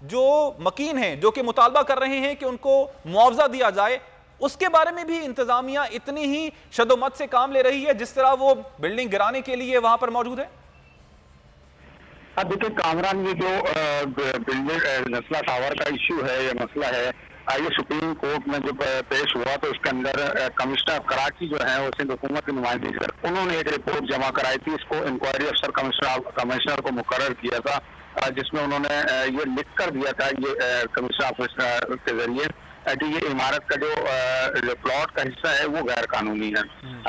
जो मकीन हैं, जो कि मुतालबा कर रहे हैं कि उनको मुआवजा दिया जाए, उसके बारे में भी इंतजामिया इतनी ही शदोमत से काम ले रही है जिस तरह वो बिल्डिंग गिराने के लिए वहां पर मौजूद है? अब देखिए कामरान, ये जो बिल्डिंग नस्ला टावर का इश्यू है, ये मसला है, ये सुप्रीम कोर्ट में जो पेश हुआ तो उसके अंदर कमिश्नर कराची जो है वो सिंध हुकूमत की नुमाइंदगी कर, उन्होंने एक रिपोर्ट जमा कराई थी। इसको इंक्वायरी अफसर कमिश्नर को मुकर्रर किया था, जिसमें उन्होंने ये लिख कर दिया था, ये कमिश्नर ऑफिसर के जरिए, कि ये इमारत का जो प्लॉट का हिस्सा है वो गैर कानूनी है,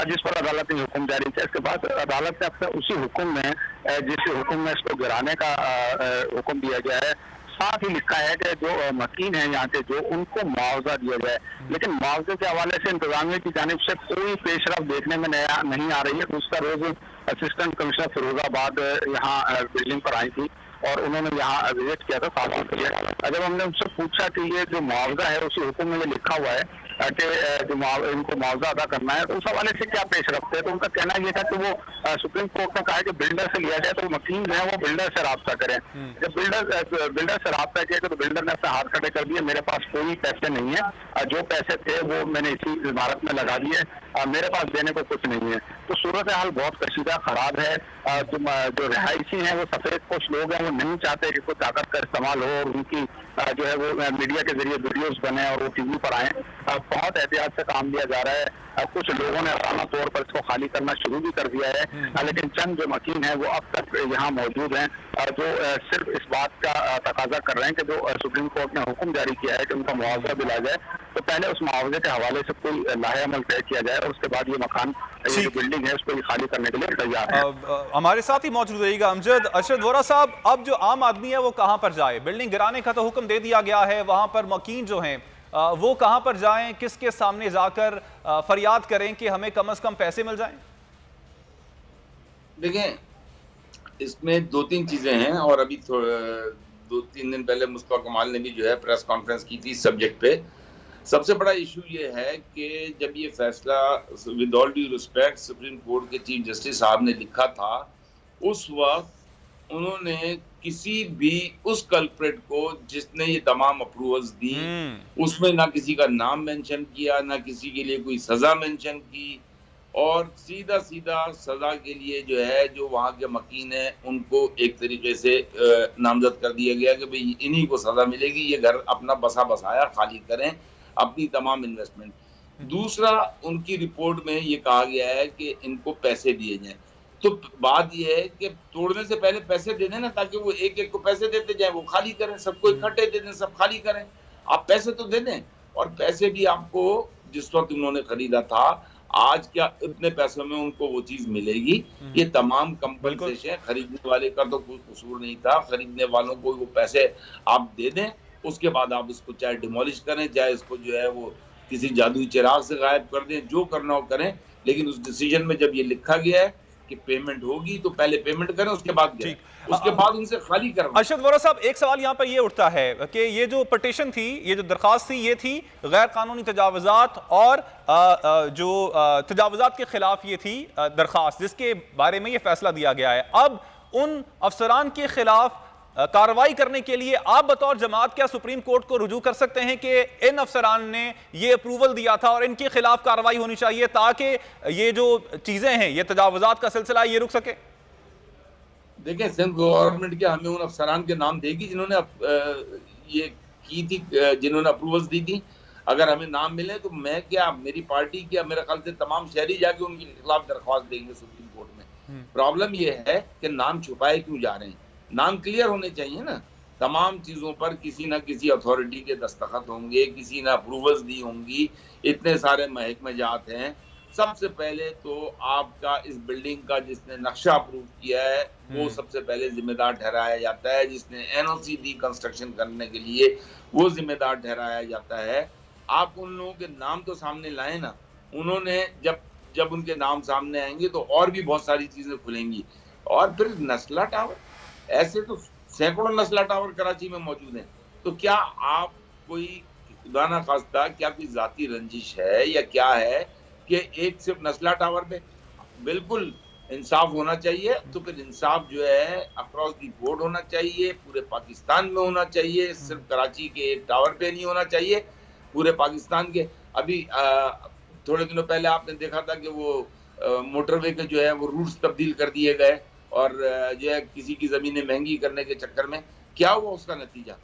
जिस पर अदालत ने हुक्म जारी किया। इसके बाद अदालत ने अपने उसी हुक्म में, जिस हुक्म में इसको गिराने का हुक्म दिया गया है, साथ ही लिखा है कि जो मकीन है यहाँ के, जो उनको मुआवजा दिया जाए। लेकिन मुआवजे के हवाले से इंतजामिया की जानिब से कोई पेशरफ देखने में नहीं आ रही है। दूसरा रोज असिस्टेंट कमिश्नर फिरोजाबाद यहाँ बिल्डिंग पर आई थी और उन्होंने यहाँ विजिट किया था, साफ किया। जब हमने उनसे पूछा कि ये जो मुआवजा है उसी हुक्म में ये लिखा हुआ है कि जो इनको मुआवजा अदा करना है, तो उस हवाले से क्या पेश रखते हैं, तो उनका कहना यह था कि वो सुप्रीम कोर्ट ने कहा है कि बिल्डर से लिया जाए, तो वकील जो है वो बिल्डर से राब्ता करें। जब बिल्डर से राब्ता किया तो बिल्डर ने अपने हाथ खड़े कर दिए, मेरे पास कोई पैसे नहीं है, जो पैसे थे वो मैंने इसी इमारत में लगा दिए, मेरे पास देने को कुछ नहीं है। तो सूरत हाल बहुत कशीदा खराब है। जो रिहायशी हैं वो सफेद कुछ लोग हैं, वो नहीं चाहते कि कोई ताकत का इस्तेमाल हो और उनकी जो है वो मीडिया के जरिए वीडियोस बने और वो टीवी पर आए। बहुत एहतियात से काम लिया जा रहा है। कुछ लोगों ने आसाना तौर पर इसको खाली करना शुरू भी कर दिया है, लेकिन चंद जो मकीन है वो अब तक यहाँ मौजूद हैं, जो सिर्फ इस बात का तकाजा कर रहे हैं कि जो सुप्रीम कोर्ट ने हुक्म जारी किया है कि उनका मुआवजा दिलाया जाए, तो पहले उस मुआवजे के हवाले से कोई लाहे अमल तय किया जाए और उसके बाद ये मकान, ये जो बिल्डिंग है उसको खाली करने के लिए तैयार है। हमारे साथ ही मौजूद रहिएगा अमजद। अरशद वोरा साहब, अब जो आम आदमी है वो कहाँ पर जाए? बिल्डिंग गिराने का तो हुक्म दे दिया गया है, वहां पर मकीन जो हैं वो कहां पर जाएं, किसके सामने जाकर फरियाद करें कि हमें कम से कम पैसे मिल जाएं? देखें, इसमें दो तीन चीजें हैं और अभी 2-3 दिन पहले मुस्तफा कमाल ने भी जो है प्रेस कॉन्फ्रेंस की थी इस सब्जेक्ट पे। सबसे बड़ा इशू ये है कि जब ये फैसला with all due respect supreme court के चीफ जस्टिस साहब ने लिखा था, उस वक्त उन्होंने किसी भी उस कल्प्रेट को जिसने ये तमाम अप्रूवल्स दी, उसमें ना किसी का नाम मेंशन किया, ना किसी के लिए कोई सजा मेंशन की, और सीधा सीधा सजा के लिए जो है जो वहाँ के मकीन है उनको एक तरीके से नामजद कर दिया गया कि भाई इन्हीं को सजा मिलेगी, ये घर अपना बसा बसाया खाली करें, अपनी तमाम इन्वेस्टमेंट। दूसरा, उनकी रिपोर्ट में ये कहा गया है कि इनको पैसे दिए जाएं। तो बात यह है कि तोड़ने से पहले पैसे दे दें ना, ताकि वो एक एक को पैसे देते जाए, वो खाली करें, सबको इकट्ठे दे दें, सब खाली करें। आप पैसे तो दे दें, और पैसे भी आपको जिस वक्त उन्होंने खरीदा था, आज क्या इतने पैसों में उनको वो चीज मिलेगी? ये तमाम कंपनसेशन, खरीदने वाले का तो कोई कसूर नहीं था, खरीदने वालों को वो पैसे आप दे दें, उसके बाद आप इसको चाहे डिमोलिश करें, चाहे इसको जो है वो किसी जादुई चिराग से गायब कर दें, जो करना हो करें। लेकिन उस डिसीजन में जब ये लिखा गया है कि पेमेंट होगी तो पहले पेमेंट करें, उसके बाद उनसे खाली करें। अरशद वोरा साहब, एक सवाल यहाँ पर ये उठता है कि ये जो पिटीशन थी, ये जो दरखास्त थी, ये थी गैर कानूनी तजावुजात और जो तजावुजात के खिलाफ ये थी दरखास्त, जिसके बारे में ये फैसला दिया गया है। अब उन अफसरान के खिलाफ कार्रवाई करने के लिए आप बतौर जमात क्या सुप्रीम कोर्ट को रुजू कर सकते हैं कि इन अफसरान ने ये अप्रूवल दिया था और इनके खिलाफ कार्रवाई होनी चाहिए, ताकि ये जो चीजें हैं, ये तजावुजात का सिलसिला, ये रुक सके? देखिए, सिंध गवर्नमेंट क्या हमें उन अफसरान के नाम देगी जिन्होंने ये की थी, जिन्होंने अप्रूवल्स दी थी? अगर हमें नाम मिले तो मैं क्या, मेरी पार्टी क्या, मेरे ख्याल से तमाम शहरी जाके उनके खिलाफ दरख्वास्त देंगे सुप्रीम कोर्ट में। प्रॉब्लम यह है कि नाम छुपाए क्यों जा रहे हैं? नाम क्लियर होने चाहिए ना। तमाम चीजों पर किसी ना किसी अथॉरिटी के दस्तखत होंगे, किसी ने अप्रूवल्स दी होंगी, इतने सारे महकमे जात हैं। सबसे पहले तो आपका इस बिल्डिंग का जिसने नक्शा अप्रूव किया है वो सबसे पहले जिम्मेदार ठहराया जाता है, जिसने एनओसी दी कंस्ट्रक्शन करने के लिए वो जिम्मेदार ठहराया जाता है। आप उन लोगों के नाम तो सामने लाए ना। उन्होंने जब उनके नाम सामने आएंगे तो और भी बहुत सारी चीजें खुलेंगी। और फिर नस्ला टावर, ऐसे तो सैकड़ों नस्ला टावर कराची में मौजूद हैं। तो क्या आप कोई खुदा ना खास्ता क्या कोई जाती रंजिश है या क्या है कि एक सिर्फ नस्ला टावर पे? बिल्कुल इंसाफ होना चाहिए, तो फिर इंसाफ जो है अक्रॉस दी बोर्ड होना चाहिए, पूरे पाकिस्तान में होना चाहिए, सिर्फ कराची के एक टावर पे नहीं होना चाहिए, पूरे पाकिस्तान के। अभी थोड़े दिनों पहले आपने देखा था कि वो मोटरवे के जो है वो रूट्स तब्दील कर दिए गए, और जो है किसी की जमीनें महंगी करने के चक्कर में क्या हुआ उसका नतीजा?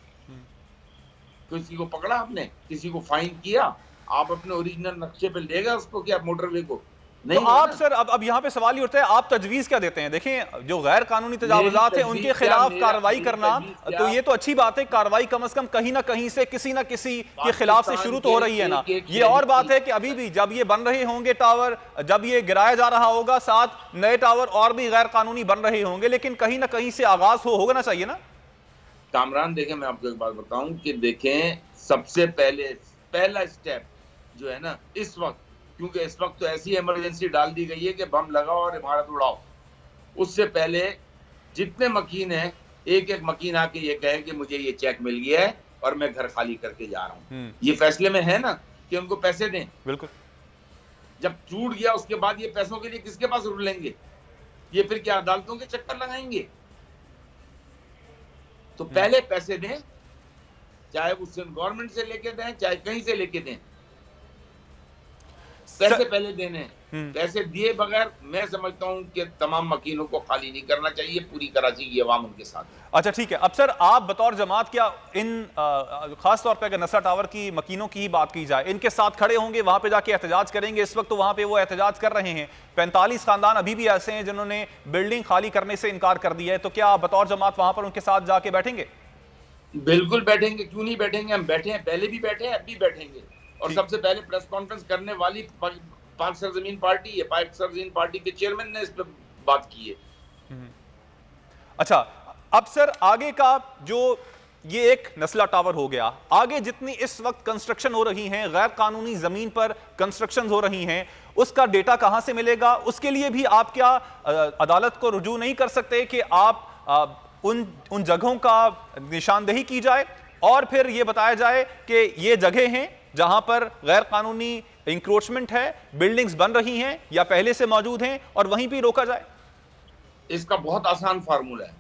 किसी को पकड़ा आपने? किसी को फाइन किया? आप अपने ओरिजिनल नक्शे पे ले गए उसको क्या मोटरवे को? नहीं। तो आप सर अब यहाँ पे सवाल ये उठता है, आप तजवीज़ क्या देते हैं? देखें, जो गैर कानूनी तजावुज़ात हैं उनके खिलाफ कार्रवाई करना, तो ये तो अच्छी बात है, कार्रवाई कम से कम कहीं ना कहीं से किसी ना किसी के खिलाफ से शुरू तो हो रही है ना। ये और बात है कि अभी भी जब ये बन रहे होंगे टावर, जब ये गिराया जा रहा होगा, साथ नए टावर और भी गैर कानूनी बन रहे होंगे, लेकिन कहीं ना कहीं से आगाज होना चाहिए ना। कामरान देखें, मैं आपको एक बात बताऊं कि देखें, सबसे पहला स्टेप जो है ना इस वक्त, क्योंकि इस वक्त तो ऐसी इमरजेंसी डाल दी गई है कि बम लगाओ और इमारत उड़ाओ, उससे पहले जितने मकीन हैं, एक एक मकीन आके ये कहे कि मुझे ये चेक मिल गया है और मैं घर खाली करके जा रहा हूं। ये फैसले में है ना कि उनको पैसे दें। बिल्कुल। जब टूट गया उसके बाद ये पैसों के लिए किसके पास रुलेंगे? ये फिर क्या अदालतों के चक्कर लगाएंगे? तो पहले पैसे दें, चाहे वो गवर्नमेंट से लेके दें, चाहे कहीं से लेके दें, पैसे पहले देने हैं। पैसे दिए बगैर मैं समझता हूं कि तमाम मकीनों को खाली नहीं करना चाहिए, पूरी कराची की आवाम उनके साथ है। अच्छा ठीक है। अब सर, आप बतौर जमात क्या इन खास तौर पे अगर नस्ला टावर की मकीनों की ही बात की जाए, इनके साथ खड़े होंगे, वहां पे जाके एहतजाज करेंगे? इस वक्त तो वहां पे वो एहतजाज कर रहे हैं, 45 खानदान अभी भी ऐसे हैं जिन्होंने बिल्डिंग खाली करने से इनकार कर दिया है, तो क्या आप बतौर जमात वहां पर उनके साथ जाके बैठेंगे? बिल्कुल बैठेंगे, क्यों नहीं बैठेंगे? हम बैठे हैं, पहले भी बैठे हैं, अब भी बैठेंगे। और सबसे पहले प्रेस कॉन्फ्रेंस करने वाली पाक सरजमीन पार्टी है, पाक सरजमीन पार्टी के चेयरमैन ने इस पर बात की है। अच्छा, अब सर आगे का जो ये एक नस्ला टावर हो गया, आगे जितनी इस वक्त कंस्ट्रक्शन हो रही हैं, गैर कानूनी जमीन पर कंस्ट्रक्शन हो रही हैं, उसका डेटा कहां से मिलेगा? उसके लिए भी आप क्या अदालत को रुजू नहीं कर सकते कि आप उन जगहों का निशानदेही की जाए और फिर ये बताया जाए कि ये जगह हैं जहां पर गैर कानूनी इंक्रोचमेंट है, बिल्डिंग्स बन रही हैं या पहले से मौजूद हैं, और वहीं भी रोका जाए? इसका बहुत आसान फार्मूला है।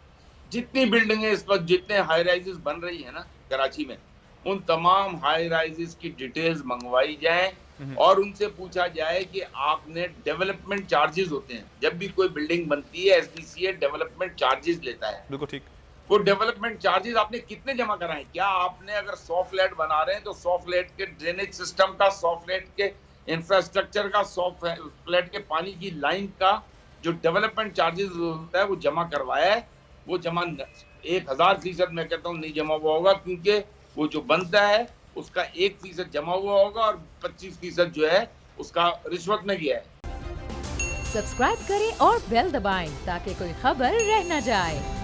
जितनी बिल्डिंगें इस वक्त, जितने हाई राइजेस बन रही है ना कराची में, उन तमाम हाई राइजेस की डिटेल्स मंगवाई जाए और उनसे पूछा जाए कि आपने डेवलपमेंट चार्जेस होते हैं, जब भी कोई बिल्डिंग बनती है एसडीसीए डेवलपमेंट चार्जेस लेता है। बिल्कुल ठीक। वो डेवलपमेंट चार्जेस आपने कितने जमा कराए? क्या आपने अगर 100 फ्लैट बना रहे हैं तो 100 फ्लैट के ड्रेनेज सिस्टम का, 100 फ्लैट के इंफ्रास्ट्रक्चर का, 100 फ्लैट के पानी की लाइन का जो डेवलपमेंट चार्जेस होता है वो जमा करवाया है? वो जमा 1000% मैं कहता हूँ नहीं जमा हुआ होगा, क्योंकि वो जो बनता है उसका 1% जमा हुआ होगा और 25% जो है उसका रिश्वत में गया है। सब्सक्राइब करें और बेल दबाएं ताकि कोई खबर रह न जाए।